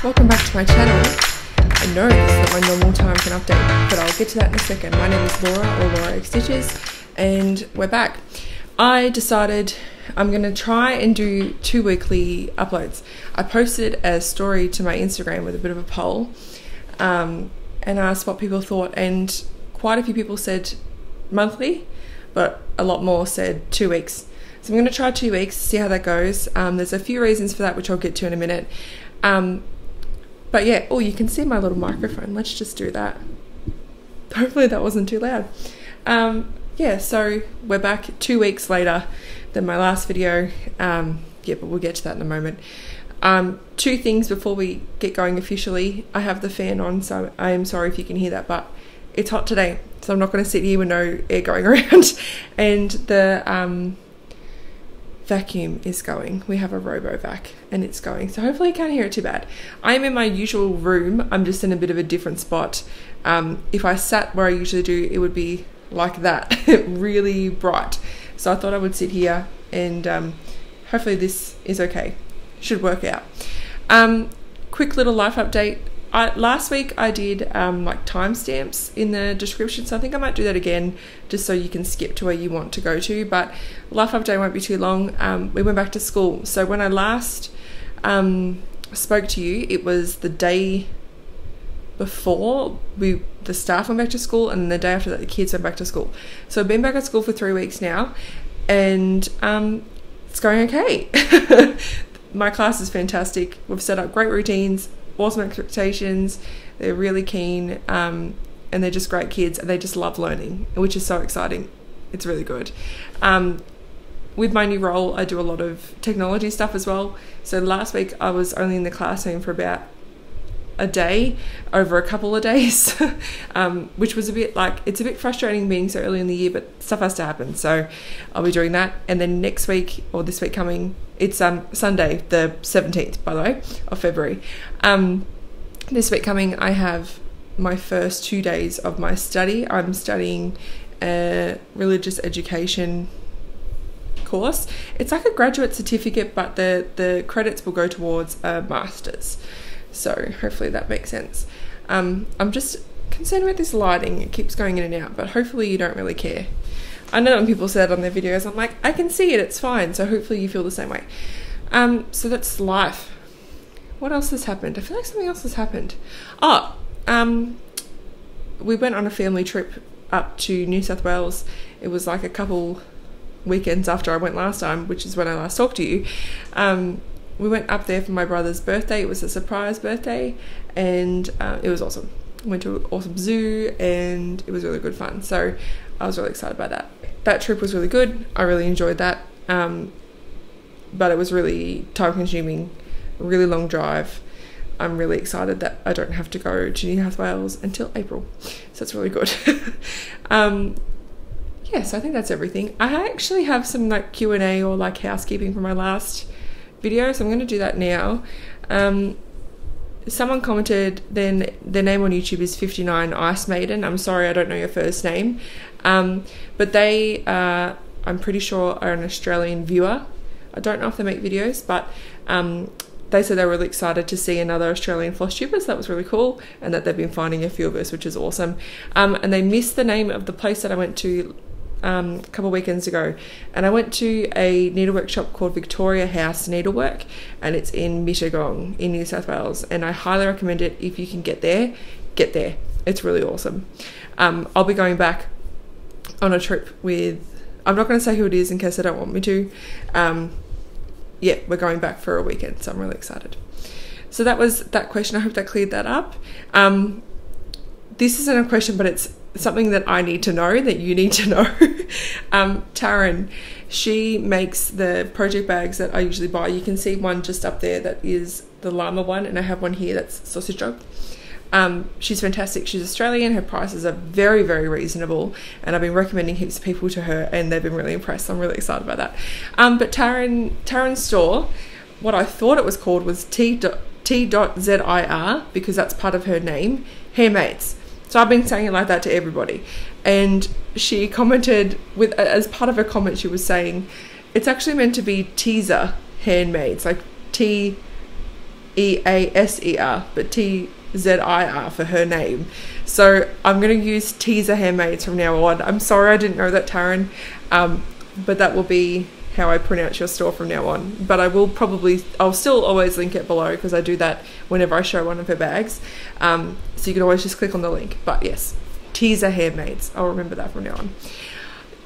welcome back to my channel. I know this is not my normal time for an update, but I'll get to that in a second. My name is Laura, or lauraxstitches, and we're back. I decided I'm going to try and do 2 weekly uploads. I posted a story to my Instagram with a bit of a poll and asked what people thought, and quite a few people said monthly, but a lot more said 2 weeks. So I'm going to try 2 weeks, see how that goes. There's a few reasons for that, which I'll get to in a minute. But yeah, oh, you can see my little microphone. Let's just do that. Hopefully that wasn't too loud. Yeah, so we're back 2 weeks later than my last video. Yeah, but we'll get to that in a moment. 2 things before we get going officially. I have the fan on, so I am sorry if you can hear that, but it's hot today, so I'm not going to sit here with no air going around. And the vacuum is going. We have a robo-vac and it's going, so hopefully you can't hear it too bad. I am in my usual room. I'm just in a bit of a different spot. If I sat where I usually do, it would be like that, really bright. So I thought I would sit here, and hopefully this is okay. Should work out. Quick little life update. Last week I did like timestamps in the description, so I think I might do that again, just so you can skip to where you want to go to. But life update won't be too long. We went back to school. So when I last spoke to you, it was the day before the staff went back to school, and the day after that the kids went back to school. So I've been back at school for 3 weeks now, and it's going okay. My class is fantastic. We've set up great routines, awesome expectations. They're really keen, and they're just great kids, and they just love learning, which is so exciting. It's really good. With my new role, I do a lot of technology stuff as well. So last week I was only in the classroom for about a day over a couple of days, which was a bit like, it's a bit frustrating being so early in the year, but stuff has to happen. So I'll be doing that. And then next week, or this week coming, it's Sunday the 17th, by the way, of February. This week coming, I have my first 2 days of my study. I'm studying a religious education course. It's like a graduate certificate, but the credits will go towards a master's. So hopefully that makes sense. I'm just concerned with this lighting. It keeps going in and out, but hopefully you don't really care. I know when people say that on their videos, I'm like, I can see it, it's fine. So hopefully you feel the same way. So that's life. What else has happened? I feel like something else has happened. Oh, we went on a family trip up to New South Wales. It was like a couple weekends after I went last time, which is when I last talked to you. We went up there for my brother's birthday. It was a surprise birthday, and it was awesome. Went to an awesome zoo, and it was really good fun. So I was really excited about that. That trip was really good. I really enjoyed that. But it was really time consuming, really long drive. I'm really excited that I don't have to go to New South Wales until April. So it's really good. Yeah, so I think that's everything. I actually have some like Q&A or like housekeeping from my last video, so I'm going to do that now. Someone commented, then their name on YouTube is 59 Ice Maiden. I'm sorry, I don't know your first name, but they I'm pretty sure are an Australian viewer. I don't know if they make videos, but they said they were really excited to see another Australian Flosstubers. So that was really cool, and that they've been finding a few of us, which is awesome. And they missed the name of the place that I went to a couple of weekends ago, and I went to a needlework shop called Victoria House Needlework, and it's in Mittagong in New South Wales, and I highly recommend it. If you can get there, it's really awesome. I'll be going back on a trip with, I'm not going to say who it is in case they don't want me to. Yeah, we're going back for a weekend, so I'm really excited. So that was that question. I hope that cleared that up. This isn't a question, but it's something that I need to know, that you need to know. Taryn, she makes the project bags that I usually buy. You can see one just up there that is the llama one, and I have one here that's sausage dog. She's fantastic. She's Australian. Her prices are very, very reasonable, and I've been recommending heaps of people to her, and they've been really impressed. I'm really excited about that. But Taryn's store, what I thought it was called was T.ZIR, because that's part of her name, Handmaids. So I've been saying it like that to everybody. And she commented, with, as part of her comment, she was saying, it's actually meant to be teaser handmaids, like T Easer, but Tzir for her name. So I'm going to use Teaser Handmaids from now on. I'm sorry I didn't know that, Taryn, but that will be how I pronounce your store from now on. But I'll still always link it below, because I do that whenever I show one of her bags. So you can always just click on the link. But yes, Teaser Handmaids. I'll remember that from now on.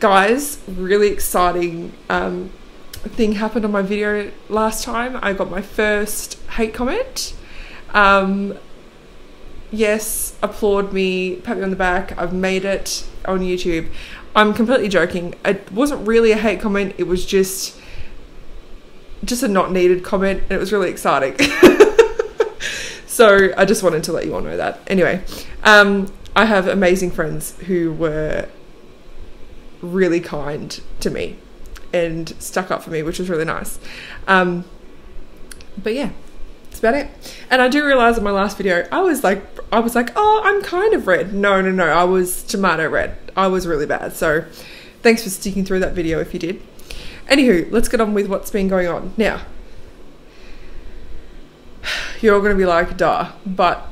Guys, really exciting thing happened on my video last time. I got my first hate comment. Yes, applaud me, pat me on the back. I've made it on YouTube. I'm completely joking. It wasn't really a hate comment. It was just a not needed comment, and it was really exciting. So I just wanted to let you all know that. Anyway, I have amazing friends who were really kind to me and stuck up for me, which was really nice. But yeah, that's about it. And I do realize in my last video I was like, oh, I'm kind of red. No, I was tomato red. I was really bad. So thanks for sticking through that video if you did. Anywho, let's get on with what's been going on now. You're all going to be like, duh, but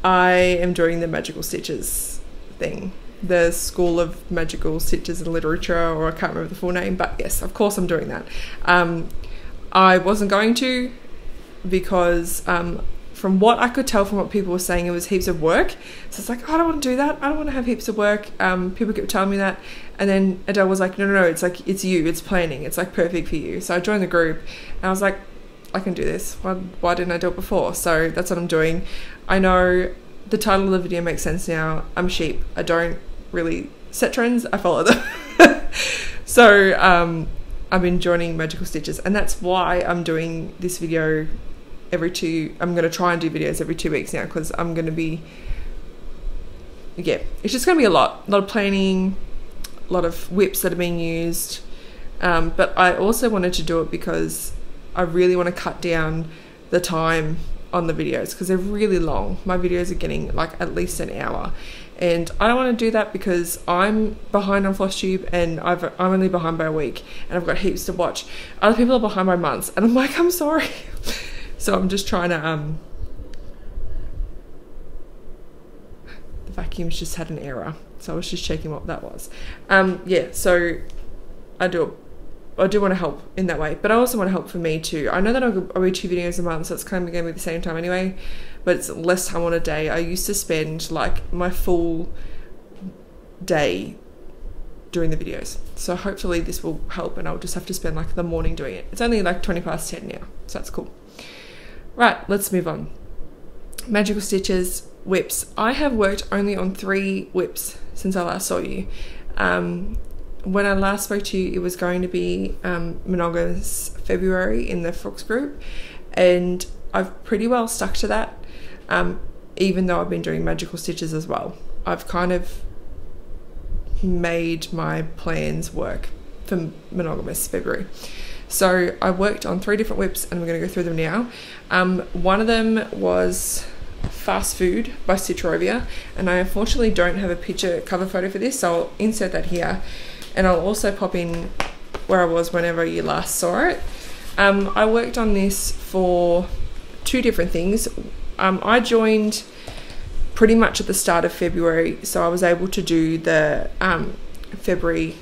I am doing the magical stitches thing, the School of Magical Stitches and Literature, or I can't remember the full name, but yes, of course I'm doing that. I wasn't going to, because from what I could tell from what people were saying, it was heaps of work. So it's like, oh, I don't want to do that. I don't want to have heaps of work. People kept telling me that. And then Adele was like, no, it's like, it's you, it's planning. It's like perfect for you. So I joined the group and I was like, I can do this. Why didn't I do it before? So that's what I'm doing. I know the title of the video makes sense now. I'm sheep. I don't really set trends. I follow them. So I've been joining Magical Stitches, and that's why I'm doing this video I'm going to try and do videos every 2 weeks now, because I'm going to be, it's just going to be a lot of planning, a lot of whips that are being used. But I also wanted to do it because I really want to cut down the time on the videos, because they're really long. My videos are getting like at least an hour, and I don't want to do that because I'm behind on Flosstube, and I'm only behind by a week, and I've got heaps to watch. Other people are behind by months, and I'm like, I'm sorry. So I'm just trying to the vacuum's just had an error, so I was just checking what that was. Yeah, so I do want to help in that way, but I also want to help for me too. I know that I'll do 2 videos a month, so it's kind of going to be the same time anyway, but it's less time on a day. I used to spend like my full day doing the videos, so hopefully this will help, and I'll just have to spend like the morning doing it. It's only like 20 past 10 now, so that's cool. Right, let's move on. Magical Stitches whips. I have worked only on 3 whips since I last saw you. When I last spoke to you, it was going to be monogamous February in the Frooks group, and I've pretty well stuck to that, even though I've been doing Magical Stitches as well. I've kind of made my plans work for monogamous February. So I worked on 3 different whips, and we're going to go through them now. One of them was Fast Food by Stitchrovia, and I unfortunately don't have a picture cover photo for this, so I'll insert that here, and I'll also pop in where I was whenever you last saw it. I worked on this for 2 different things. I joined pretty much at the start of February, so I was able to do the February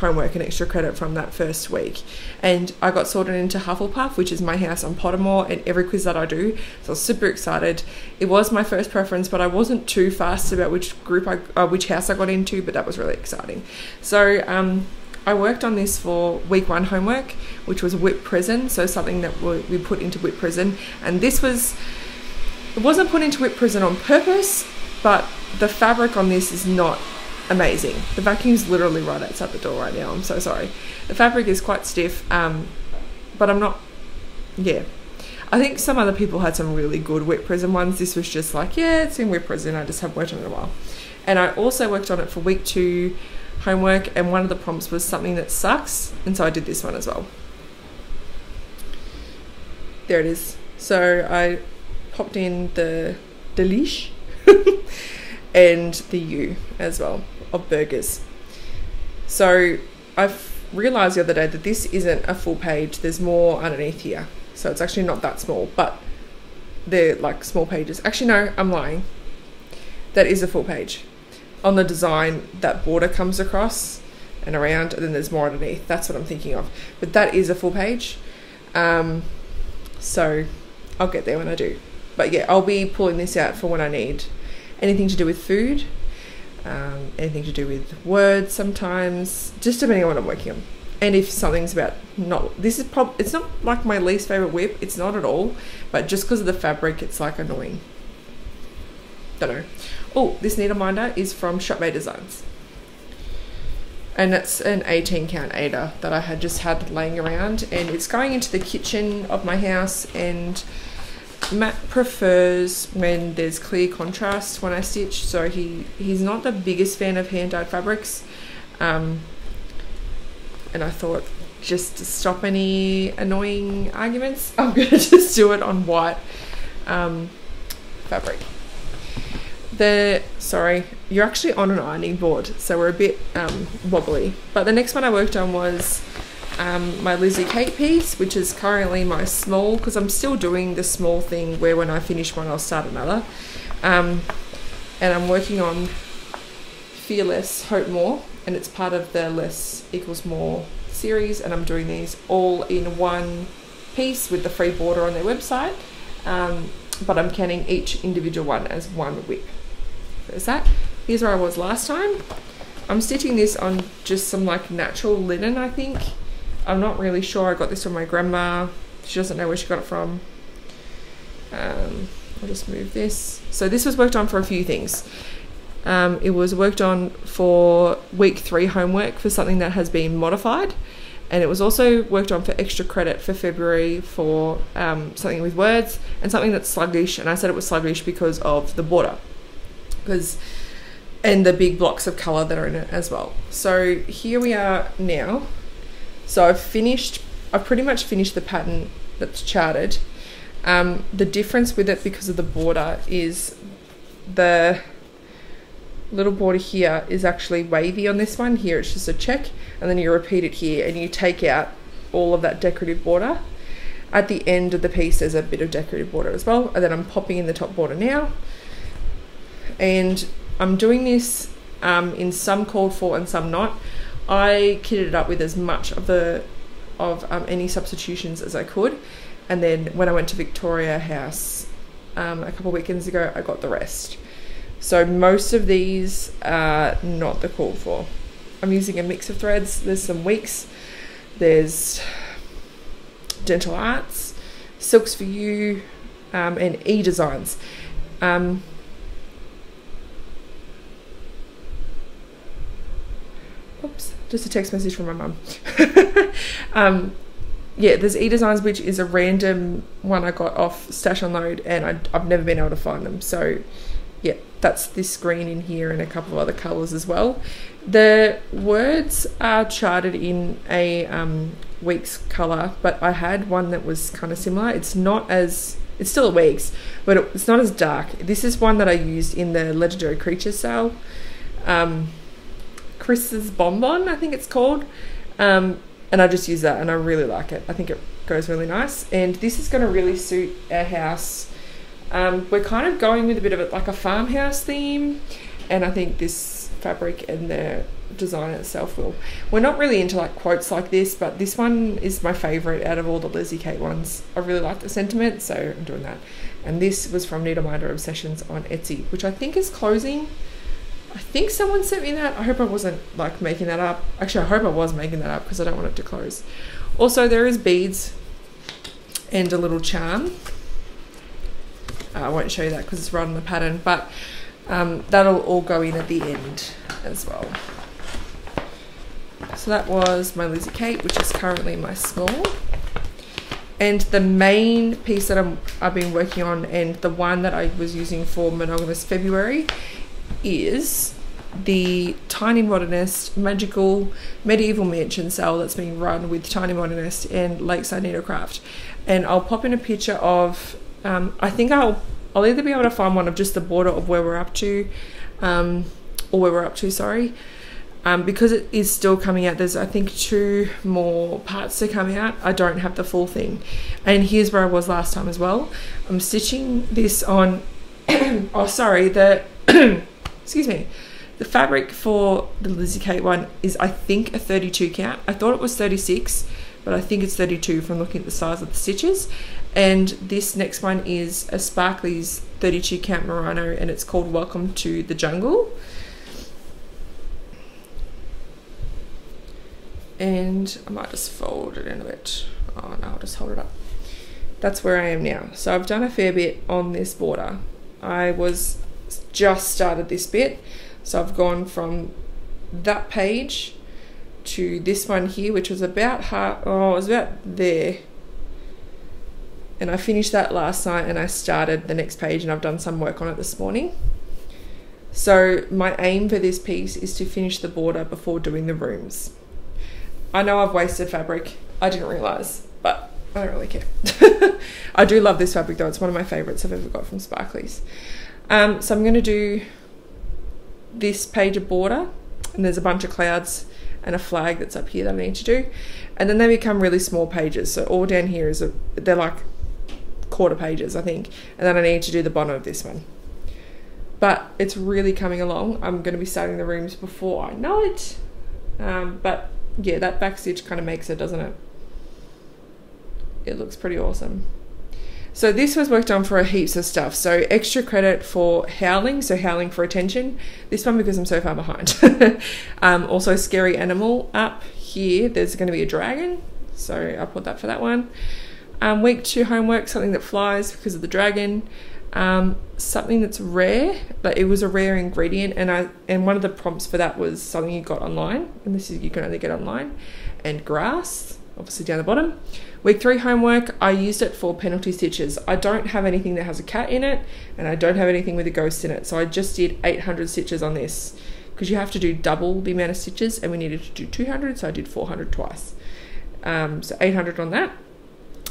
homework and extra credit from that first week, and I got sorted into Hufflepuff, which is my house on Pottermore, and every quiz that I do, so I was super excited. It was my first preference, but I wasn't too fast about which house I got into, but that was really exciting. So I worked on this for week 1 homework, which was Whip Prison, so something that we put into Whip Prison, and it wasn't put into Whip Prison on purpose, but the fabric on this is not amazing. The vacuum's literally right outside the door right now. I'm so sorry. The fabric is quite stiff, but I'm not, I think some other people had some really good Whip Prison ones. This was just like, it's in Whip Prison. I just haven't worked on it in a while. And I also worked on it for week 2 homework, and one of the prompts was something that sucks, and so I did this one as well. There it is. So I popped in the leash and the U as well of burgers. So I've realized the other day that this isn't a full page. There's more underneath here, so it's actually not that small, but they're like small pages. Actually, no, I'm lying. That is a full page. On the design, that border comes across and around, and then there's more underneath. That's what I'm thinking of. But that is a full page. So I'll get there when I do. But yeah, I'll be pulling this out for when I need anything to do with food, anything to do with words sometimes, just depending on what I'm working on. And if something's about it's not like my least favorite whip, it's not at all, but just because of the fabric, it's like annoying. Don't know. Oh, this needle minder is from Shopmate Designs. And it's an 18 count Ada that I had just had laying around, and it's going into the kitchen of my house, and Matt prefers when there's clear contrast when I stitch, so he's not the biggest fan of hand dyed fabrics, and I thought, just to stop any annoying arguments, I'm going to just do it on white fabric. Sorry, you're actually on an ironing board, so we're a bit wobbly. But the next one I worked on was my Lizzie Kate piece, which is currently my small, because I'm still doing the small thing where when I finish one I'll start another. And I'm working on Fearless Hope More, and it's part of the Less Equals More series, and I'm doing these all in one piece with the free border on their website, but I'm counting each individual one as one whip. There's that. Here's where I was last time. I'm stitching this on just some like natural linen, I think. I'm not really sure. I got this from my grandma. She doesn't know where she got it from. I'll just move this. So this was worked on for a few things. It was worked on for week 3 homework for something that has been modified, and it was also worked on for extra credit for February for something with words and something that's sluggish, and I said it was sluggish because of the border and the big blocks of colour that are in it as well. So here we are now. So I've pretty much finished the pattern that's charted. The difference with it because of the border is the little border here is actually wavy on this one. Here it's just a check, and then you repeat it here and you take out all of that decorative border. At the end of the piece there's a bit of decorative border as well, and then I'm popping in the top border now. And I'm doing this in some called for and some not. I kitted it up with as much of any substitutions as I could, and then when I went to Victoria House a couple of weekends ago, I got the rest. So most of these are not the called for. I'm using a mix of threads. There's some Weeks, there's Dental Arts, Silks for You, and E-Designs. Oops, just a text message from my mum. Yeah, there's E-Designs, which is a random one I got off Stash Unload, and I've never been able to find them. So yeah, that's this green in here and a couple of other colours as well. The words are charted in a Weeks colour, but I had one that was kind of similar. It's still a Weeks, but it's not as dark. This is one that I used in the Legendary Creatures sale. Chris's Bonbon, I think it's called. And I just use that and I really like it. I think it goes really nice. And this is going to really suit our house. We're kind of going with a bit of like a farmhouse theme, and I think this fabric and the design itself will. We're not really into like quotes like this, but this one is my favourite out of all the Lizzie Kate ones. I really like the sentiment, so I'm doing that. And this was from Needleminder Obsessions on Etsy, which I think is closing. I think someone sent me that. I hope I wasn't like making that up. Actually, I hope I was making that up because I don't want it to close. Also, there is beads and a little charm. I won't show you that because it's right on the pattern, but that'll all go in at the end as well. So that was my Lizzie Kate, which is currently my small. And the main piece that I've been working on, and the one that I was using for Monogamous February, is the Tiny Modernist Magical Medieval Mansion sale that's being run with Tiny Modernist and Lakeside Needlecraft. And I'll pop in a picture of, I think I'll either be able to find one of just the border of where we're up to, or where we're up to, sorry. because it is still coming out, there's I think 2 more parts to come out. I don't have the full thing, and here's where I was last time as well. I'm stitching this on oh sorry, the excuse me, the fabric for the Lizzie Kate one is I think a 32 count. I thought it was 36, but I think it's 32 from looking at the size of the stitches. And this next one is a Sparkly's 32 count merino, and it's called Welcome to the Jungle. And I might just fold it in a bit. Oh no, I'll just hold it up. That's where I am now. So I've done a fair bit on this border. I was just started this bit, so I've gone from that page to this one here, which was about half, oh, it was about there. And I finished that last night, and I started the next page, and I've done some work on it this morning. So my aim for this piece is to finish the border before doing the rooms. I know I've wasted fabric. I didn't realise, but I don't really care. I do love this fabric though. It's one of my favourites I've ever got from Sparkly's. So I'm going to do this page of border, and there's a bunch of clouds and a flag that's up here that I need to do. And then they become really small pages. So all down here is, they're like quarter pages, I think. And then I need to do the bottom of this one. But it's really coming along. I'm going to be starting the rooms before I know it. But yeah, that back stitch kind of makes it, doesn't it? It looks pretty awesome. So this was worked on for heaps of stuff. So extra credit for howling, so howling for attention. This one because I'm so far behind. Also scary animal up here. There's going to be a dragon, so I'll put that for that one. Week 2 homework, something that flies because of the dragon. Something that's rare, but it was a rare ingredient, and one of the prompts for that was something you got online, and this is you can only get online, and grass, obviously down the bottom. Week 3 homework, I used it for penalty stitches. I don't have anything that has a cat in it, and I don't have anything with a ghost in it, so I just did 800 stitches on this, because you have to do double the amount of stitches, and we needed to do 200, so I did 400 twice. So 800 on that.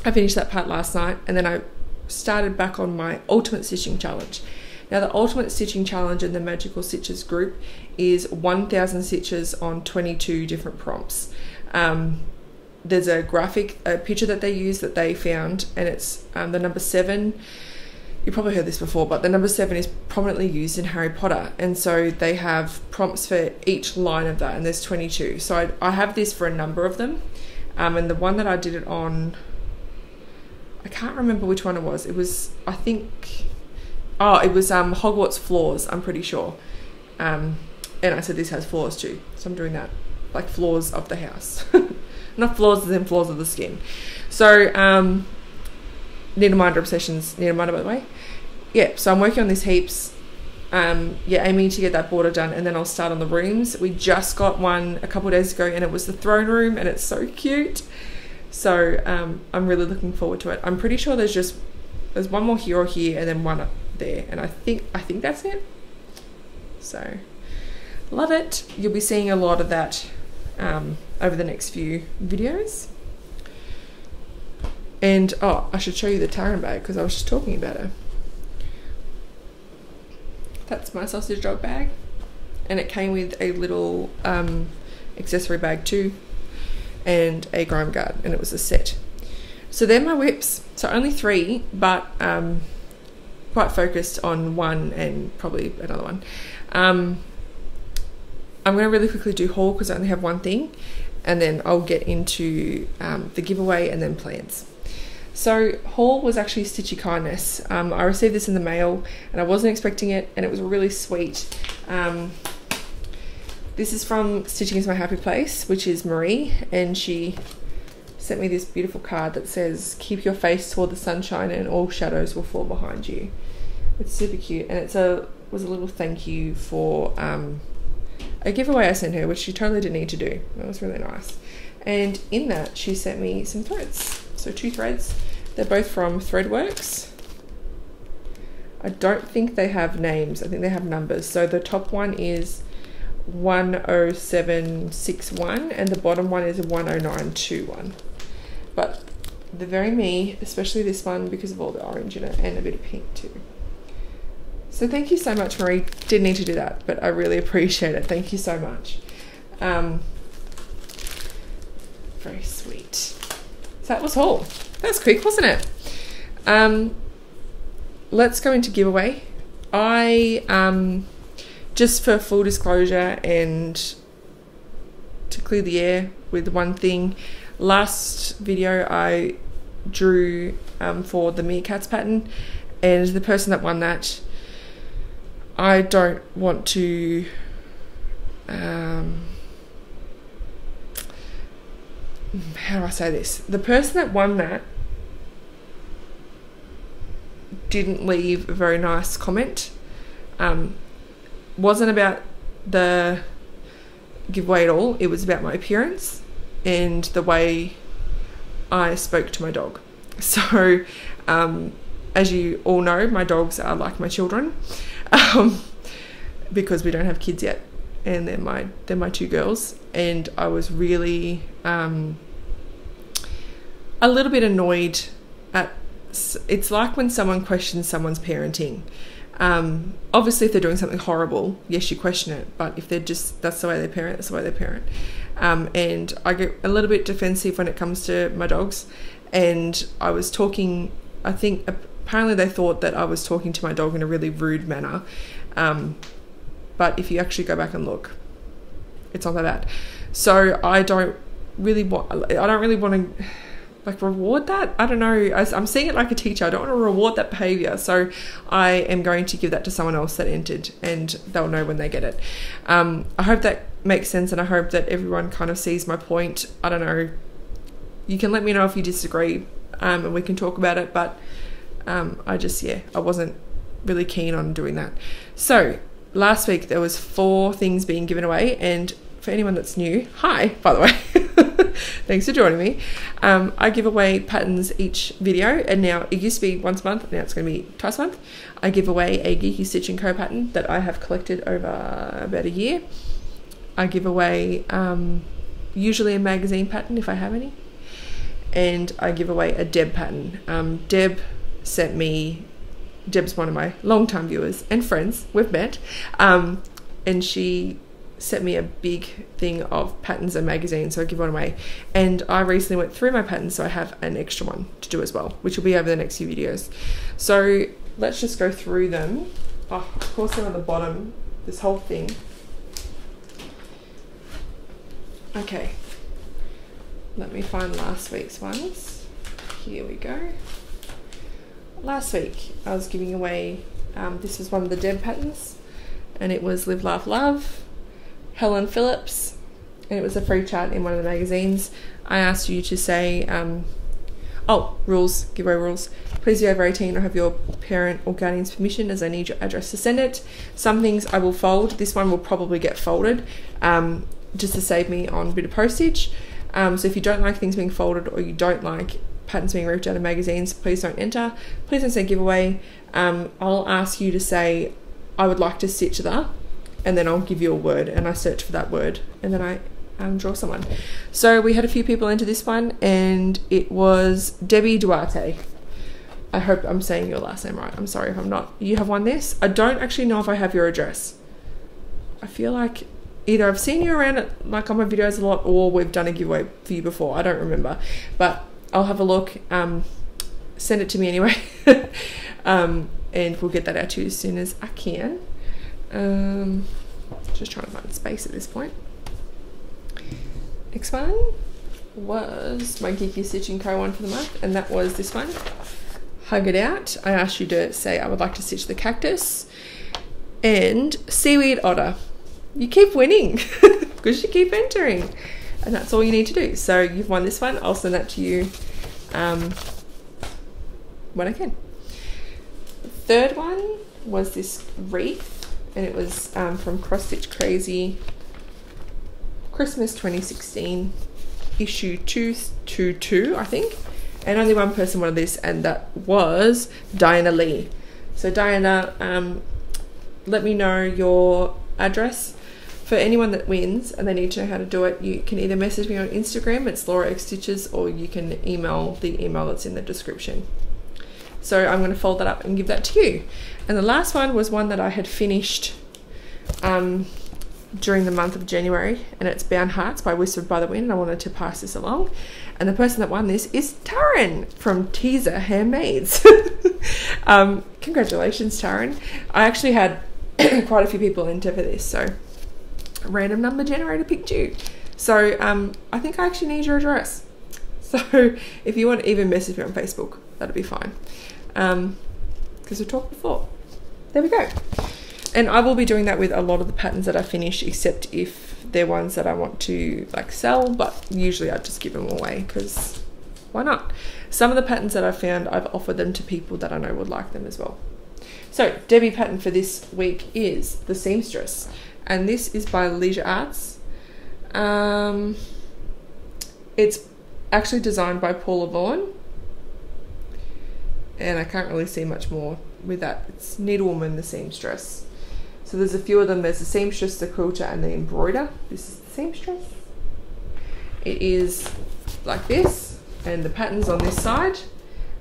I finished that part last night, and then I started back on my ultimate stitching challenge. Now the ultimate stitching challenge in the Magical Stitches group is 1,000 stitches on 22 different prompts. There's a picture that they use that they found, and it's the number 7. You probably heard this before, but the number 7 is prominently used in Harry Potter, and so they have prompts for each line of that, and there's 22. So I have this for a number of them, and the one that I did it on, I can't remember which one it was. It was, I think, oh, it was Hogwarts floors, I'm pretty sure. And I said this has floors too, so I'm doing that, like floors of the house. Not floors as in floors of the skin. So, Needleminder Obsessions, Needleminder by the way. Yeah, so I'm working on this heaps. Yeah, aiming to get that border done, and then I'll start on the rooms. We just got one a couple of days ago, and it was the throne room, and it's so cute. So I'm really looking forward to it. I'm pretty sure there's one more here or here, and then one up there, and I think that's it. So love it. You'll be seeing a lot of that over the next few videos. And oh, I should show you the Taryn bag because I was just talking about her. That's my sausage dog bag, and it came with a little accessory bag too, and a grime guard, and it was a set. So they're my whips. So only 3, but quite focused on one and probably another one. I'm going to really quickly do haul because I only have one thing, and then I'll get into the giveaway and then plans. So haul was actually Stitchy Kindness. I received this in the mail, and I wasn't expecting it, and it was really sweet. This is from Stitching is My Happy Place, which is Marie, and she sent me this beautiful card that says, "Keep your face toward the sunshine and all shadows will fall behind you." It's super cute, and was a little thank you for a giveaway I sent her, which she totally didn't need to do. That was really nice. And in that, she sent me some threads. So 2 threads. They're both from Threadworks. I don't think they have names. I think they have numbers. So the top one is 10761 and the bottom one is 10921. But they're very me, especially this one because of all the orange in it and a bit of pink too. So thank you so much, Marie. Didn't need to do that, but I really appreciate it. Thank you so much. Very sweet. So that was all. That was quick, wasn't it? Let's go into giveaway. I just for full disclosure and to clear the air with one thing, last video I drew for the meerkats pattern, and the person that won that, I don't want to how do I say this? The person that won that didn't leave a very nice comment. Wasn't about the giveaway at all. It was about my appearance and the way I spoke to my dog. So, as you all know, my dogs are like my children, because we don't have kids yet, and they're my two girls. And I was really a little bit annoyed at. It's like when someone questions someone's parenting. Obviously, if they're doing something horrible, yes, you question it. But if they're just, that's the way they parent, that's the way they parent. And I get a little bit defensive when it comes to my dogs. And I was talking, I think apparently they thought that I was talking to my dog in a really rude manner. But if you actually go back and look, it's not that bad. So I don't really want to like reward that. I don't know. I'm seeing it like a teacher. I don't want to reward that behavior. So I am going to give that to someone else that entered, and they'll know when they get it. I hope that makes sense, and I hope that everyone kind of sees my point. I don't know. You can let me know if you disagree, and we can talk about it. But I wasn't really keen on doing that. So last week there was 4 things being given away, and for anyone that's new, hi, by the way. Thanks for joining me. I give away patterns each video, and now it used to be once a month, now it's going to be twice a month. I give away a Geeky Stitch & Co pattern that I have collected over about a year. I give away usually a magazine pattern if I have any, and I give away a Deb pattern. Deb's one of my long-time viewers and friends, we've met, and she sent me a big thing of patterns and magazines, so I give one away. And I recently went through my patterns, so I have an extra one to do as well, which will be over the next few videos. So let's just go through them. Oh, of course they're on the bottom, this whole thing. Okay, let me find last week's ones. Here we go. Last week I was giving away, this was one of the Deb patterns, and it was Live, Laugh, Love, Helen Phillips, and it was a free chat in one of the magazines. I asked you to say, rules, giveaway rules. Please be over 18 or have your parent or guardian's permission, as I need your address to send it. Some things I will fold. This one will probably get folded, just to save me on a bit of postage. So if you don't like things being folded, or you don't like patterns being ripped out of magazines, please don't enter. Please don't say giveaway. I'll ask you to say, I would like to stitch that, and then I'll give you a word, and I search for that word, and then I draw someone. So we had a few people into this one, and it was Debbie Duarte. I hope I'm saying your last name right. I'm sorry if I'm not. You have won this. I don't actually know if I have your address. I feel like either I've seen you around it, like on my videos a lot, or we've done a giveaway for you before. I don't remember, but I'll have a look. Send it to me anyway, and we'll get that out to you as soon as I can. Just trying to find space at this point. Next one was my Geeky Stitch & Co one for the month, and that was this one, Hug It Out. I asked you to say I would like to stitch the cactus, and Seaweed Otter. You keep winning because you keep entering, and that's all you need to do. So you've won this one. I'll send that to you when I can. The third one was this wreath, and it was from Cross Stitch Crazy, Christmas 2016, issue 222, I think. And only one person wanted this, and that was Diana Lee. So Diana, let me know your address. For anyone that wins and they need to know how to do it, you can either message me on Instagram, it's lauraxstitches, or you can email the email that's in the description. So I'm going to fold that up and give that to you. And the last one was one that I had finished during the month of January, and it's Bound Hearts by Whispered by the Wind, and I wanted to pass this along. And the person that won this is Taryn from Teaser Handmaids. Congratulations, Taryn. I actually had quite a few people enter for this, so a random number generator picked you. So I think I actually need your address. So if you want to even message me on Facebook, that'll be fine. Because we talked before. There we go. And I will be doing that with a lot of the patterns that I finish, except if they're ones that I want to like sell, but usually I just give them away because why not? Some of the patterns that I've found, I've offered them to people that I know would like them as well. So Debbie pattern for this week is The Seamstress, and this is by Leisure Arts. It's actually designed by Paula Vaughan, and I can't really see much more with that. It's Needlewoman, The Seamstress. So there's a few of them. There's the seamstress, the quilter, and the embroider. This is the seamstress. It is like this, and the pattern's on this side,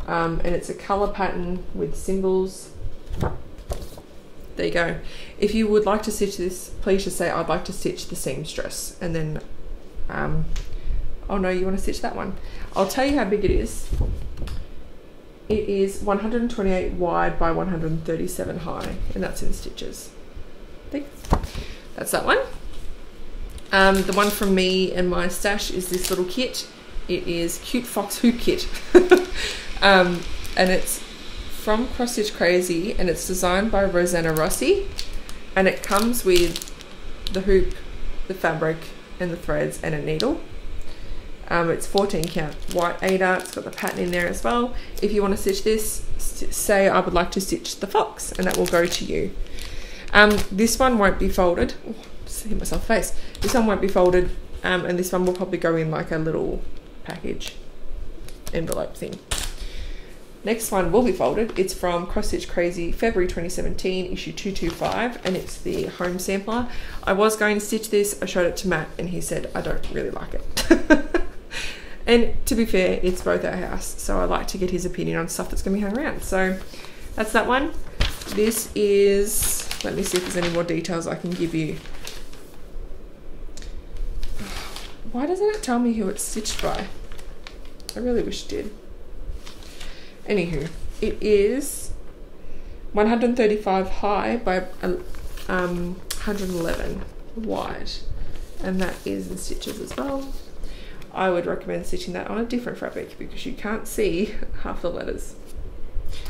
and it's a colour pattern with symbols. There you go. If you would like to stitch this, please just say I'd like to stitch the seamstress, and then oh no, you want to stitch that one. I'll tell you how big it is. It is 128 wide by 137 high, and that's in stitches. That's that one. The one from me and my stash is this little kit. It is Cute Fox Hoop Kit. And it's from Cross Stitch Crazy, and it's designed by Rosanna Rossi, and it comes with the hoop, the fabric, and the threads, and a needle. It's 14 count white Aida. It's got the pattern in there as well. If you want to stitch this, say I would like to stitch the fox, and that will go to you. This one won't be folded. Oh, just hit myself in the face. This one won't be folded, and this one will probably go in like a little package envelope thing. Next one will be folded. It's from Cross Stitch Crazy, February 2017, issue 225, and it's the home sampler. I was going to stitch this. I showed it to Matt, and he said I don't really like it. And to be fair, it's both our house, so I like to get his opinion on stuff that's going to be hung around. So that's that one. This is, let me see if there's any more details I can give you. Why doesn't it tell me who it's stitched by? I really wish it did. Anywho, it is 135 high by 111 wide, and that is in stitches as well. I would recommend stitching that on a different fabric because you can't see half the letters,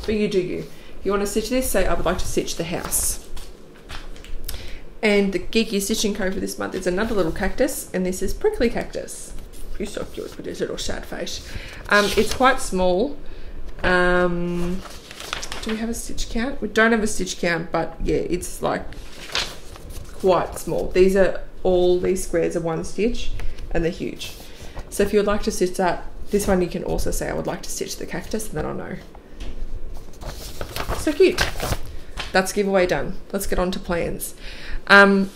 but you do you. If you want to stitch this, say I would like to stitch the house. And the geeky stitching code for this month is another little cactus, and this is Prickly Cactus. You're so cute with his little sad face. It's quite small. Do we have a stitch count? We don't have a stitch count, but yeah, it's like quite small. These squares are one stitch, and they're huge. So if you would like to stitch that, this one you can also say I would like to stitch the cactus, and then I'll know. So cute. That's giveaway done. Let's get on to plans. Let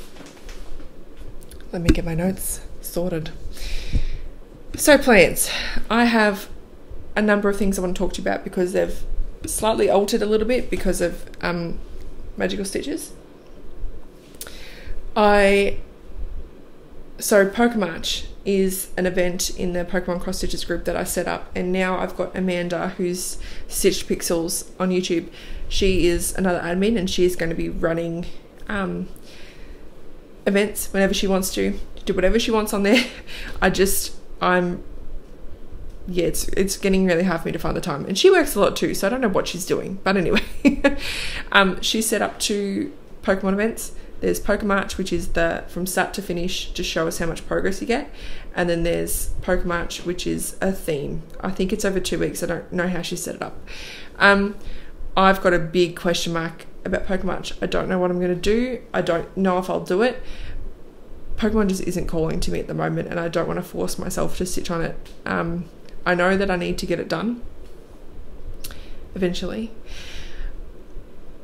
me get my notes sorted. So plans. I have a number of things I want to talk to you about because they've slightly altered a little bit because of magical stitches. So Pokemarch is an event in the Pokemon Cross Stitches group that I set up, and now I've got Amanda, who's Stitched Pixels on YouTube. She is another admin, and she is going to be running events whenever she wants to do whatever she wants on there. Yeah, it's getting really hard for me to find the time, and she works a lot too, so I don't know what she's doing, but anyway. She set up 2 Pokemon events. There's Pokemarch, which is the from start to finish to show us how much progress you get, and then there's Pokemarch, which is a theme. I think it's over 2 weeks. I don't know how she set it up. I've got a big question mark about Pokemarch. I don't know what I'm going to do. I don't know if I'll do it. Pokemon just isn't calling to me at the moment, and I don't want to force myself to stitch on it. I know that I need to get it done eventually,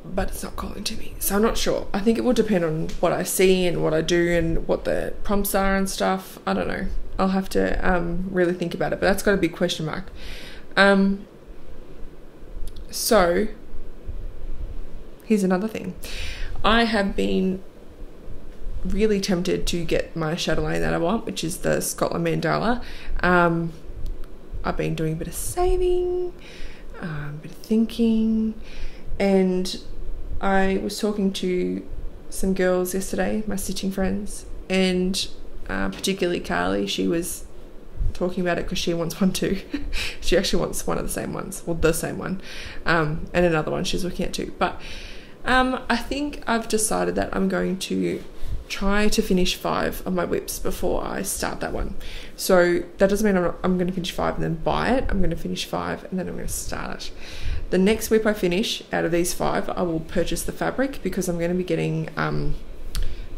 but it's not calling to me, so I'm not sure. I think it will depend on what I see and what I do and what the prompts are and stuff. I don't know. I'll have to really think about it, but that's got a big question mark. So here's another thing. I have been really tempted to get my chatelaine that I want, which is the Scotland Mandala. I've been doing a bit of saving, a bit of thinking, and I was talking to some girls yesterday, my stitching friends, and particularly Carly. She was talking about it because she wants one too. She actually wants one of the same ones, well, the same one, and another one she's looking at too. But I think I've decided that I'm going to try to finish 5 of my whips before I start that one. So that doesn't mean I'm going to finish 5 and then buy it. I'm going to finish 5 and then I'm going to start it. The next whip I finish out of these 5, I will purchase the fabric, because I'm going to be getting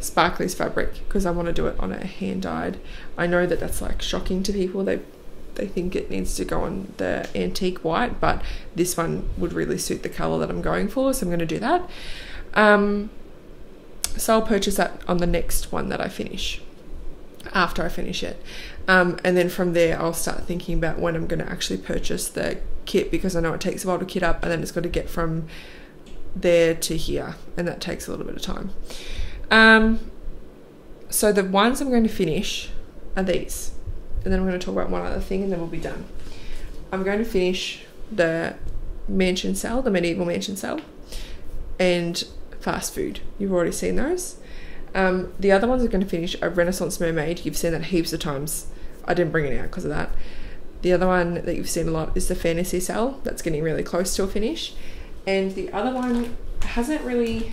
Sparkly's fabric, because I want to do it on a hand dyed. I know that that's like shocking to people. They think it needs to go on the antique white, but this one would really suit the color that I'm going for, so I'm going to do that. So I'll purchase that on the next one that I finish, after I finish it. And then from there I'll start thinking about when I'm going to actually purchase the kit, because I know it takes a while to kit up, and then it's got to get from there to here, and that takes a little bit of time. So the ones I'm going to finish are these, and then I'm going to talk about one other thing, and then we'll be done. I'm going to finish the mansion cell, the medieval mansion cell, and fast food. You've already seen those. The other ones are going to finish a Renaissance mermaid. You've seen that heaps of times. I didn't bring it out because of that. The other one that you've seen a lot is the fantasy cell. That's getting really close to a finish. And the other one hasn't really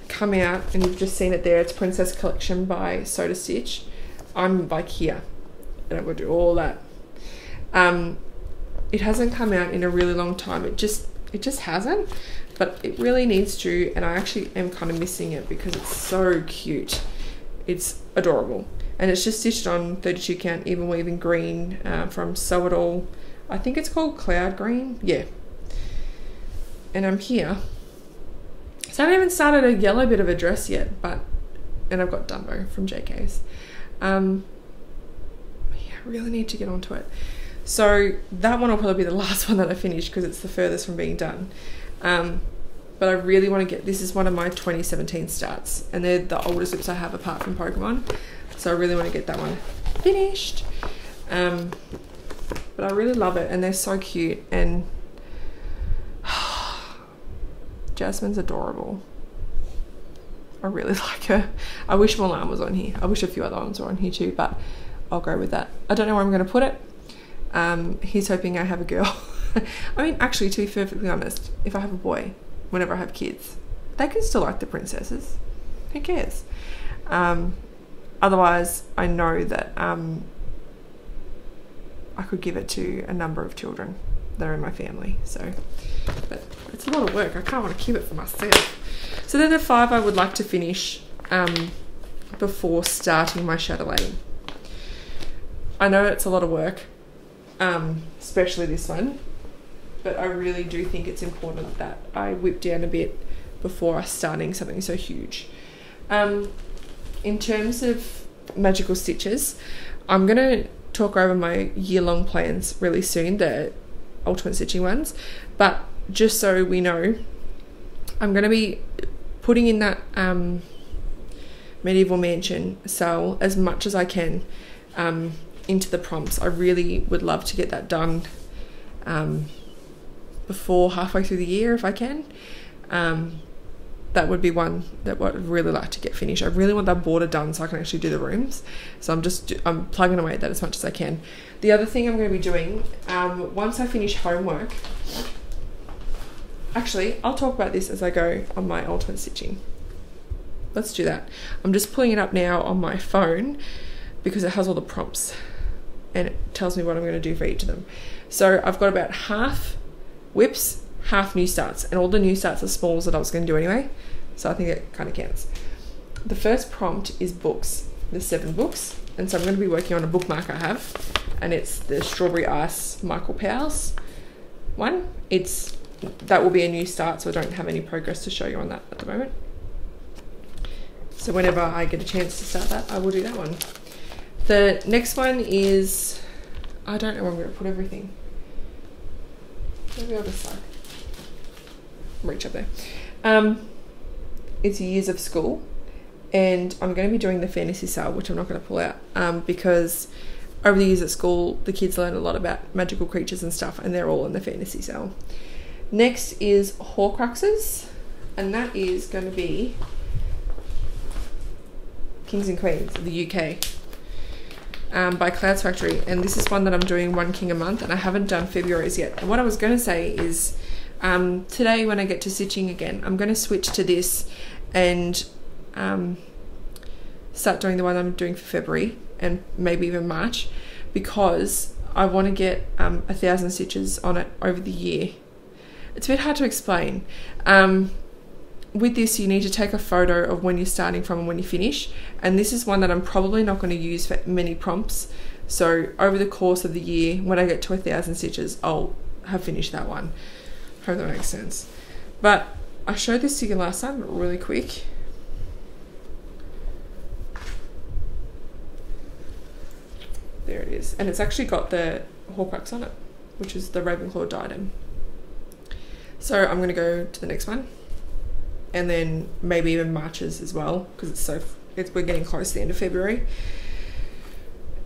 come out, and you've just seen it there. It's Princess Collection by Soda Stitch. I'm like here, and I'm going to do all that. It hasn't come out in a really long time. It just hasn't, but it really needs to, and I actually am kind of missing it because it's so cute. It's adorable, and it's just stitched on 32 count even weaving green from Sew It All. I think it's called Cloud Green, yeah. And I'm here, so I haven't even started a yellow bit of a dress yet, and I've got Dumbo from JK's. Yeah, I really need to get onto it. So that one will probably be the last one that I finish, because it's the furthest from being done. But I really want to get, this is one of my 2017 starts, and they're the oldest whips I have apart from Pokemon. So I really want to get that one finished. But I really love it, and they're so cute, and Jasmine's adorable. I really like her. I wish Mulan was on here. I wish a few other ones were on here too, but I'll go with that. I don't know where I'm going to put it. He's hoping I have a girl. I mean, actually, to be perfectly honest, if I have a boy, whenever I have kids, they can still like the princesses. Who cares? Otherwise, I know that I could give it to a number of children that are in my family. So, but it's a lot of work. I can't want to keep it for myself. So then the 5 I would like to finish before starting my chatelaine. I know it's a lot of work, especially this one, but I really do think it's important that I whip down a bit before starting something so huge. In terms of magical stitches, I'm going to talk over my year-long plans really soon, the ultimate stitching ones, but just so we know, I'm going to be putting in that medieval mansion cell as much as I can into the prompts. I really would love to get that done before halfway through the year if I can. That would be one that I'd really like to get finished. I really want that border done so I can actually do the rooms. So I'm plugging away at that as much as I can. The other thing I'm going to be doing, once I finish homework, actually, I'll talk about this as I go on my ultimate stitching. Let's do that. I'm just pulling it up now on my phone because it has all the prompts and it tells me what I'm going to do for each of them. So I've got about half whips, half new starts, and all the new starts are smalls that I was going to do anyway, so I think it kind of counts. The first prompt is books. There's 7 books, and so I'm going to be working on a bookmark I have, and it's the Strawberry Ice Michael Powell's one. That will be a new start, so I don't have any progress to show you on that at the moment. So whenever I get a chance to start that, I will do that one. The next one is, I don't know where I'm going to put everything. Maybe I'll just like reach up there. It's Years of School, and I'm going to be doing the fantasy sale, which I'm not going to pull out because over the years at school the kids learn a lot about magical creatures and stuff, and they're all in the fantasy sale. Next is Horcruxes, and that is going to be Kings and Queens of the UK by Clouds Factory, and this is one that I'm doing one king a month, and I haven't done February's yet. And what I was going to say is today when I get to stitching again, I'm going to switch to this and start doing the one I'm doing for February and maybe even March, because I want to get 1,000 stitches on it over the year. It's a bit hard to explain. With this, you need to take a photo of when you're starting from and when you finish, and this is one that I'm probably not going to use for many prompts. So over the course of the year, when I get to 1,000 stitches, I'll have finished that one. Hope that makes sense. But I showed this to you last time, but really quick. There it is, and it's actually got the Horcrux on it, which is the Ravenclaw diadem. So I'm going to go to the next one, and then maybe even Marches as well, because we're getting close to the end of February,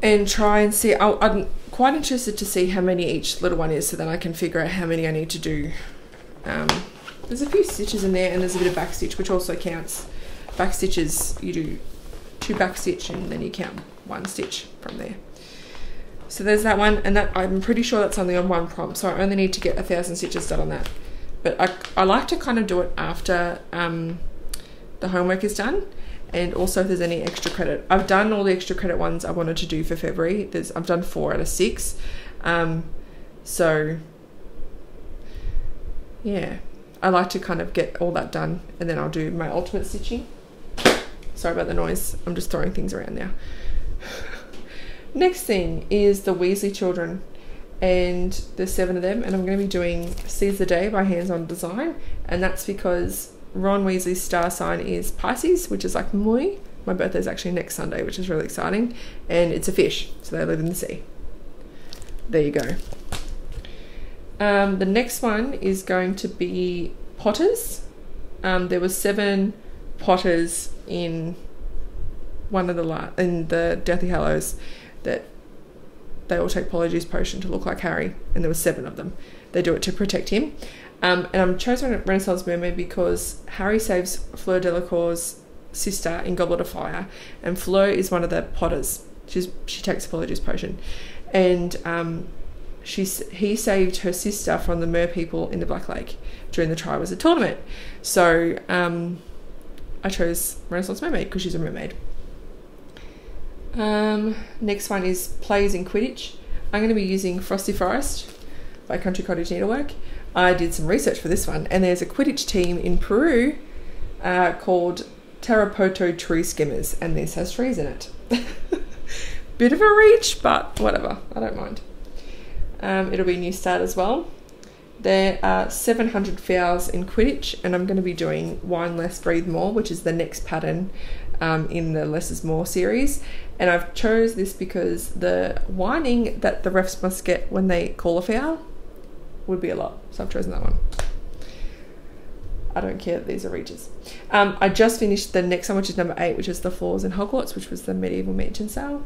and try and see. I'm quite interested to see how many each little one is, so then I can figure out how many I need to do. There's a few stitches in there, and there's a bit of back stitch, which also counts. Back stitches, you do 2 back stitch, and then you count 1 stitch from there. So there's that one, and that I'm pretty sure that's only on 1 prompt, so I only need to get 1,000 stitches done on that. But I like to kind of do it after the homework is done, and also if there's any extra credit. I've done all the extra credit ones I wanted to do for February. I've done 4 out of 6. So yeah, I like to kind of get all that done, and then I'll do my ultimate stitching. Sorry about the noise, I'm just throwing things around now. Next thing is the Weasley children, and there's 7 of them, and I'm going to be doing Seize the Day by Hands On Design, and that's because Ron Weasley's star sign is Pisces, which is like moi. My birthday's actually next Sunday, which is really exciting, and it's a fish, so they live in the sea. There you go. The next one is going to be Potters. There were 7 Potters in one of the Deathly Hallows that they all take Polyjuice Potion to look like Harry, and there were 7 of them. They do it to protect him. And I'm chosen Renaissance Mermaid because Harry saves Fleur Delacour's sister in Goblet of Fire, and Fleur is one of the Potters. She takes a Polyjuice Potion, and he saved her sister from the Mer people in the Black Lake during the Triwizard Tournament. So I chose Renaissance Mermaid because she's a mermaid. Next one is Plays in Quidditch. I'm going to be using Frosty Forest by Country Cottage Needlework. I did some research for this one, and there's a Quidditch team in Peru called Tarapoto Tree Skimmers, and this has trees in it. Bit of a reach, but whatever, I don't mind. It'll be a new start as well. There are 700 fouls in Quidditch, and I'm going to be doing Wine Less, Breathe More, which is the next pattern in the Less is More series. And I've chose this because the whining that the refs must get when they call a foul would be a lot, so I've chosen that one. I don't care that these are reaches. I just finished the next one, which is number 8, which is the Floors in Hogwarts, which was the medieval mansion sale.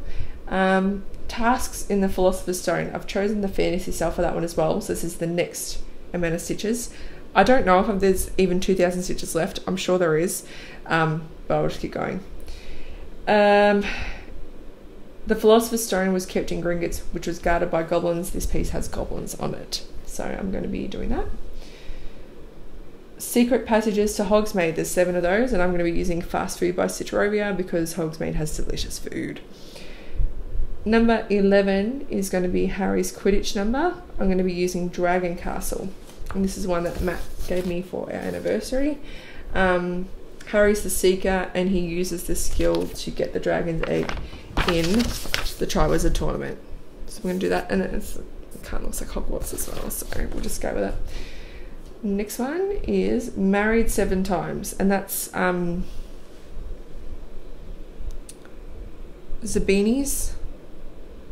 Tasks in the Philosopher's Stone. I've chosen the fantasy sale for that one as well, so this is the next amount of stitches. I don't know if there's even 2,000 stitches left. I'm sure there is, but I'll just keep going. The Philosopher's Stone was kept in Gringotts, which was guarded by goblins. This piece has goblins on it, so I'm going to be doing that. Secret passages to Hogsmeade. There's 7 of those, and I'm going to be using Fast Food by Citrorovia because Hogsmeade has delicious food. Number 11 is going to be Harry's Quidditch number. I'm going to be using Dragon Castle, and this is one that Matt gave me for our anniversary. Harry's the Seeker, and he uses this skill to get the dragon's egg in the Triwizard Tournament. So we're going to do that, and it kind of looks like Hogwarts as well, so we'll just go with it. Next one is Married 7 Times, and that's Zabini's,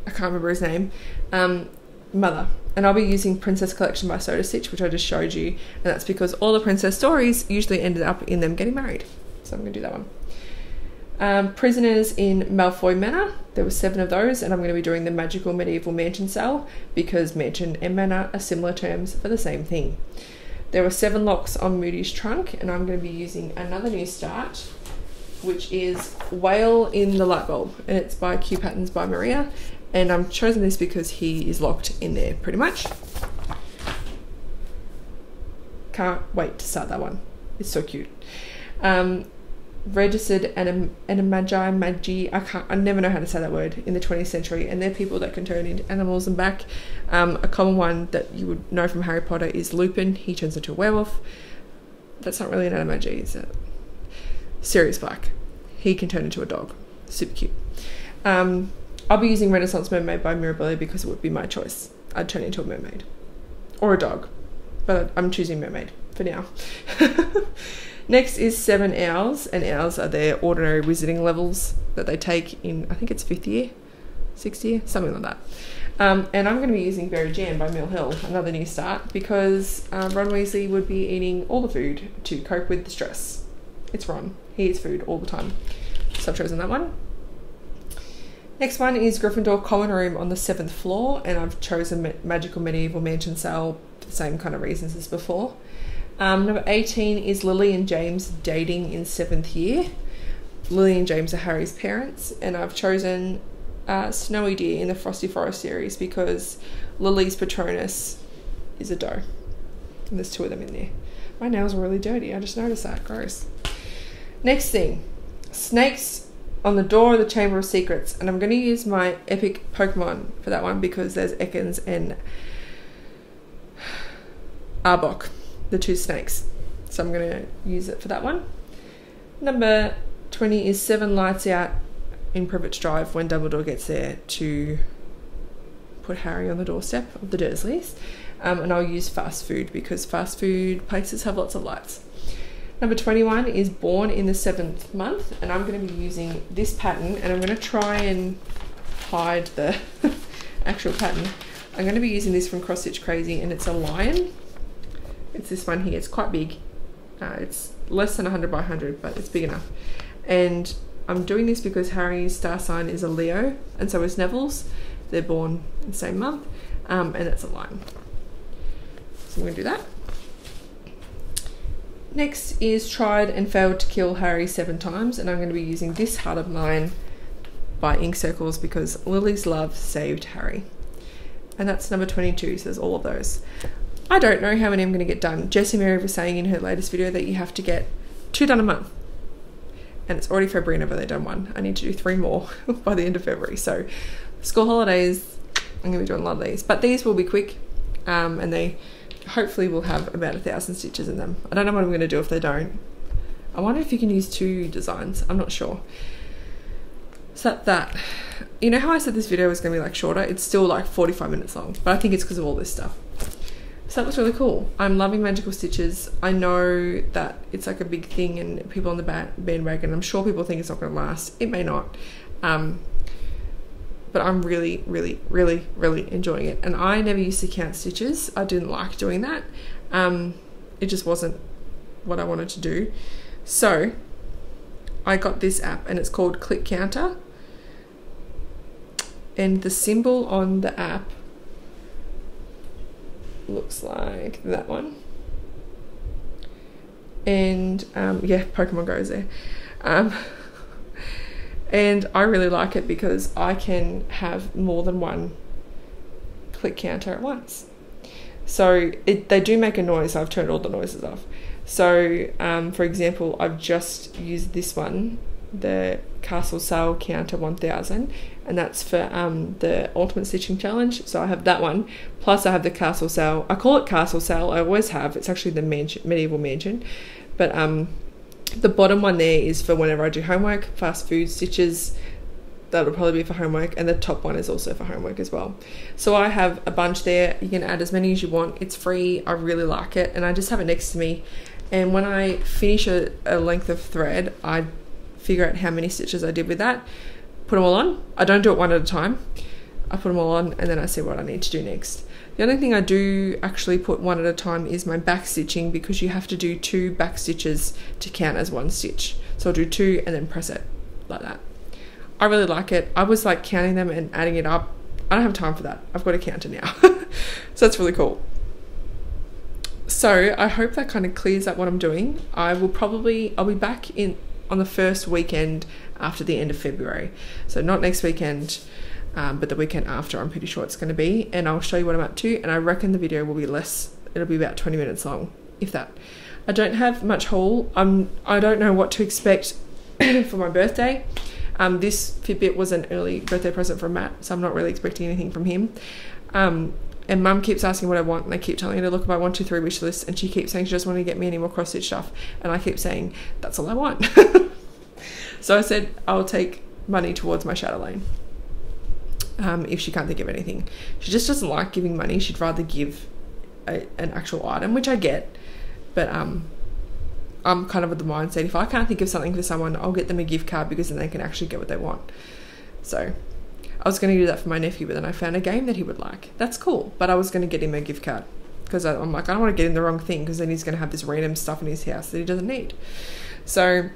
I can't remember his name, mother. And I'll be using Princess Collection by Soda Stitch, which I just showed you, and that's because all the princess stories usually ended up in them getting married. So I'm going to do that one. Prisoners in Malfoy Manor, there were 7 of those, and I'm going to be doing the Magical Medieval Mansion sale because mansion and manor are similar terms for the same thing. There were 7 locks on Moody's trunk, and I'm going to be using another new start, which is Whale in the Light Bulb, and it's by Q Patterns by Maria, and I've chosen this because he is locked in there pretty much. Can't wait to start that one. It's so cute. Registered animagi, I never know how to say that word, in the 20th century, and they're people that can turn into animals and back. A common one that you would know from Harry Potter is Lupin. He turns into a werewolf. That's not really an animagi, is it? Sirius Black. He can turn into a dog. Super cute. I'll be using Renaissance Mermaid by Mirabelle because it would be my choice. I'd turn into a mermaid. Or a dog. But I'm choosing mermaid for now. Next is 7 owls, and owls are their ordinary wizarding levels that they take in, I think it's 5th year, 6th year, something like that. And I'm going to be using Berry Jam by Mill Hill, another new start, because Ron Weasley would be eating all the food to cope with the stress. It's Ron. He eats food all the time. So I've chosen that one. Next one is Gryffindor Common Room on the 7th floor, and I've chosen Magical Medieval Mansion sale for the same kind of reasons as before. Number 18 is Lily and James dating in 7th year. Lily and James are Harry's parents, and I've chosen Snowy Deer in the Frosty Forest series because Lily's Patronus is a doe. And there's 2 of them in there. My nails are really dirty, I just noticed that, gross. Next thing, snakes on the door of the Chamber of Secrets, and I'm going to use my epic Pokemon for that one because there's Ekans and Arbok, the 2 snakes. So I'm going to use it for that one. Number 20 is 7 lights out in Privet Drive when Dumbledore gets there to put Harry on the doorstep of the Dursleys. And I'll use fast food because fast food places have lots of lights. Number 21 is Born in the 7th month, and I'm going to be using this pattern, and I'm going to try and hide the actual pattern. I'm going to be using this from Cross Stitch Crazy, and it's a lion. It's this one here. It's quite big. It's less than 100 by 100, but it's big enough. And I'm doing this because Harry's star sign is a Leo, and so is Neville's. They're born in the same month, and it's a lion. So I'm going to do that. Next is Tried and Failed to Kill Harry 7 times, and I'm going to be using this Heart of Mine by Ink Circles because Lily's love saved Harry. And that's number 22, so there's all of those. I don't know how many I'm going to get done. Jessie Mary was saying in her latest video that you have to get 2 done a month. And it's already February and I've only done 1. I need to do 3 more by the end of February. So school holidays, I'm going to be doing a lot of these. But these will be quick, and they hopefully will have about 1,000 stitches in them. I don't know what I'm going to do if they don't. I wonder if you can use 2 designs. I'm not sure. So that. You know how I said this video was going to be like shorter? It's still like 45 minutes long. But I think it's because of all this stuff. So that was really cool. I'm loving magical stitches. I know that it's like a big thing and people on the bandwagon. I'm sure people think it's not going to last. It may not. But I'm really, really, really, really enjoying it. And I never used to count stitches. I didn't like doing that. It just wasn't what I wanted to do. So I got this app and it's called Click Counter. And the symbol on the app looks like that one. And yeah, Pokemon goes there. And I really like it because I can have more than 1 click counter at once. So they do make a noise. I've turned all the noises off. So for example, I've just used this one, the Castle Sale Counter 1000, and that's for the Ultimate Stitching Challenge. So I have that one, plus I have the Castle Sale. I call it Castle Sale, I always have. It's actually the Medieval Mansion. But the bottom one there is for whenever I do homework, fast food stitches. That'll probably be for homework, and the top one is also for homework as well. So I have a bunch there. You can add as many as you want. It's free. I really like it, and I just have it next to me. And when I finish a length of thread, I figure out how many stitches I did with that, put them all on. I don't do it one at a time. I put them all on, and then I see what I need to do next. The only thing I do actually put one at a time is my back stitching, because you have to do 2 back stitches to count as 1 stitch. So I'll do 2 and then press it. like that. I really like it. I was like counting them and adding it up. I don't have time for that. I've got a counter now. So that's really cool. So I hope that kind of clears up what I'm doing. I'll be back on the first weekend after the end of February. So not next weekend, but the weekend after, I'm pretty sure it's going to be. And I'll show you what I'm up to. And I reckon the video will be less. It'll be about 20 minutes long, if that. I don't have much haul. I don't know what to expect for my birthday. This Fitbit was an early birthday present from Matt, so I'm not really expecting anything from him. And Mum keeps asking what I want, and I keep telling her to look at my 1, 2, 3 wish list, and she keeps saying she doesn't want to get me any more cross stitch stuff, and I keep saying that's all I want. So I said I'll take money towards my shadow lane if she can't think of anything. She just doesn't like giving money. She'd rather give an actual item, which I get, but I'm kind of with the mindset, if I can't think of something for someone, I'll get them a gift card, because then they can actually get what they want. So I was going to do that for my nephew, but then I found a game that he would like. That's cool, but I was going to get him a gift card, because I'm like, I don't want to get him the wrong thing, because then he's going to have this random stuff in his house that he doesn't need. So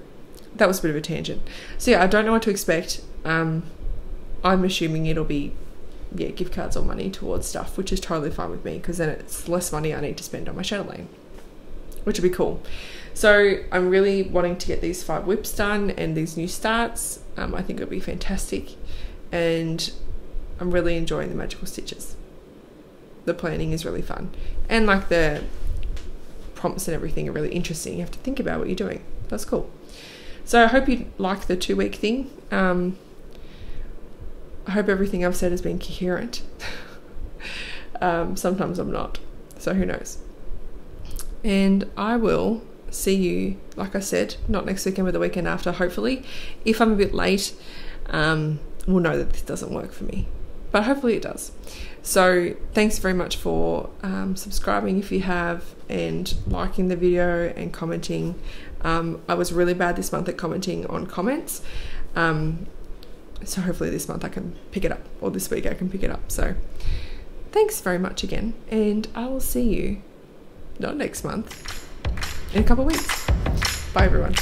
that was a bit of a tangent. So yeah, I don't know what to expect. I'm assuming it'll be gift cards or money towards stuff, which is totally fine with me, because then it's less money I need to spend on my shadow lane, which would be cool. So I'm really wanting to get these 5 whips done and these new starts. I think it'll be fantastic, and I'm really enjoying the magical stitches. The planning is really fun, and like the prompts and everything are really interesting. You have to think about what you're doing. That's cool. So I hope you like the 2-week thing. I hope everything I've said has been coherent. Sometimes I'm not, so who knows. And I will see you, like I said, not next weekend, but the weekend after, hopefully. If I'm a bit late, we'll know that this doesn't work for me, but hopefully it does. So thanks very much for subscribing if you have, and liking the video and commenting. I was really bad this month at commenting on comments, so hopefully this month I can pick it up, or this week I can pick it up. So thanks very much again, and I will see you not next month, in a couple of weeks. Bye everyone.